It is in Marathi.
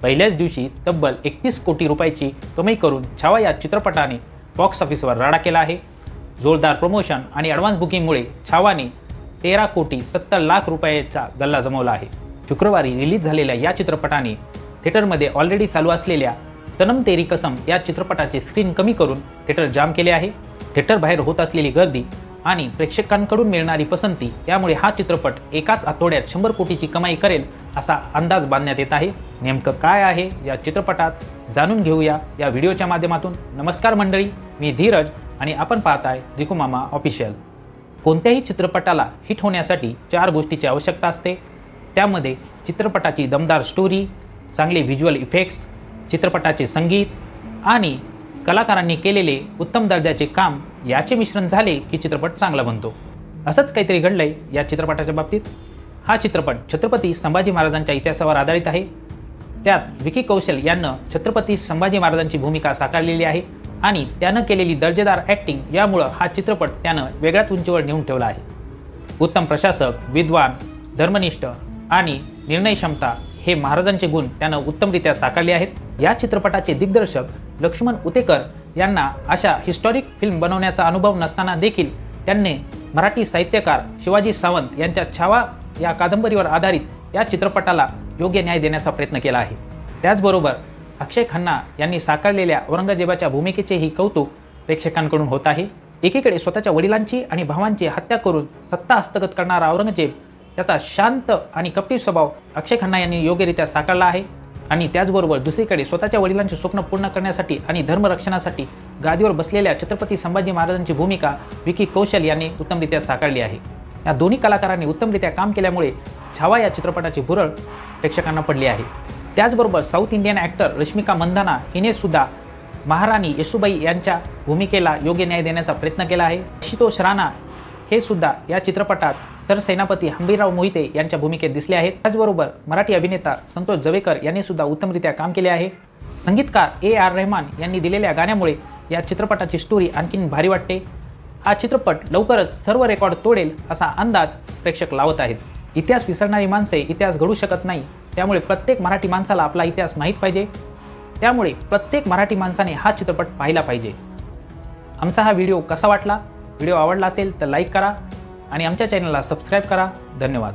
पहिल्याच दिवशी तब्बल 31 कोटी रुपयाची कमाई करून छावा या चित्रपटाने बॉक्स ऑफिसवर राडा केला आहे। जोरदार प्रमोशन आणि ॲडव्हान्स बुकिंगमुळे छावाने 13 कोटी 70 लाख रुपयाचा गल्ला जमवला आहे। शुक्रवारी रिलीज झालेल्या या चित्रपटाने थिएटरमध्ये ऑलरेडी चालू असलेल्या सनम तेरी कसम या चित्रपटाचे स्क्रीन कमी करून थिएटर जाम केले आहे। थिएटर बाहेर होत असलेली गर्दी आणि प्रेक्षकांकडून मिळणारी पसंती यामुळे हा चित्रपट एकाच आठवड्यात 100 कोटीची कमाई करेल असा अंदाज बांधण्यात येत आहे। नेमकं काय आहे या चित्रपटात जाणून घेऊया या व्हिडिओच्या माध्यमातून। नमस्कार मंडळी, मी धीरज आणि आपण पाहताय रिकू मामा ऑफिशियल। कोणत्याही चित्रपटाला हिट होण्यासाठी 4 गोष्टीची आवश्यकता असते, त्यामध्ये चित्रपटाची दमदार स्टोरी, चांगले व्हिज्युअल इफेक्ट्स, चित्रपटाचे संगीत आणि कलाकारांनी केलेले उत्तम दर्जाचे काम याचे मिश्रण झाले की चित्रपट चांगला बनतो। असंच काहीतरी घडलंय या चित्रपटाच्या बाबतीत। हा चित्रपट छत्रपती संभाजी महाराजांच्या इतिहासावर आधारित आहे। त्यात विकी कौशल यानं छत्रपती संभाजी महाराजांची भूमिका साकारलेली आहे आणि त्यानं केलेली दर्जेदार ॲक्टिंग यामुळं हा चित्रपट त्यानं वेगळ्याच उंचीवर नेऊन ठेवला आहे। उत्तम प्रशासक, विद्वान, धर्मनिष्ठ आणि निर्णय क्षमता हे महाराजांचे गुण त्यानं उत्तमरित्या साकारले आहेत। या चित्रपटाचे दिग्दर्शक लक्ष्मण उतेकर यांना अशा हिस्टॉरिक फिल्म बनवण्याचा अनुभव नसताना देखील त्यांनी मराठी साहित्यकार शिवाजी सावंत यांच्या छावा या कादंबरीवर आधारित या चित्रपटाला योग्य न्याय देण्याचा प्रयत्न केला आहे। त्याचबरोबर अक्षय खन्ना यांनी साकारलेल्या औरंगजेबाच्या भूमिकेचेही कौतुक प्रेक्षकांकडून होत आहे। एकीकडे स्वतःच्या वडिलांची आणि भावांची हत्या करून सत्ता हस्तगत करणारा औरंगजेब त्याचा शांत आणि कपटी स्वभाव अक्षय खन्ना यांनी योग्यरित्या साकारला आहे आणि त्याचबरोबर दुसरीकडे स्वतःच्या वडिलांचे स्वप्न पूर्ण करण्यासाठी आणि धर्मरक्षणासाठी गादीवर बसलेल्या छत्रपती संभाजी महाराजांची भूमिका विकी कौशल यांनी उत्तमरित्या साकारली आहे। या दोन्ही कलाकारांनी उत्तमरित्या काम केल्यामुळे छावा या चित्रपटाची भुरळ प्रेक्षकांना पडली आहे। त्याचबरोबर south Indian actor Rashmika Mandanna हिने सुद्धा महाराणी येसुबाई यांच्या भूमिकेला योग्य न्याय देण्याचा प्रयत्न केला आहे। आशुतोष राणा हे सुद्धा या चित्रपटात सरसेनापती हंबीरराव मोहिते यांच्या भूमिकेत दिसले आहेत। त्याचबरोबर मराठी अभिनेता संतोष जवेकर यांनी सुद्धा उत्तमरित्या काम केले आहे। संगीतकार AR रहमान यांनी दिलेल्या गाण्यामुळे या चित्रपटाची स्टोरी आणखीन भारी वाटते। हा चित्रपट लवकरच सर्व रेकॉर्ड तोडेल असा अंदाज प्रेक्षक लावत आहेत। इतिहास विसरणारी माणसे इतिहास घडू शकत नाही, त्यामुळे प्रत्येक मराठी माणसाला आपला इतिहास माहीत पाहिजे। त्यामुळे प्रत्येक मराठी माणसाने हा चित्रपट पाहिला पाहिजे। आमचा हा व्हिडिओ कसा वाटला? व्हिडिओ आवडला असेल तर लाईक करा आणि आमच्या चॅनलला सबस्क्राईब करा। धन्यवाद।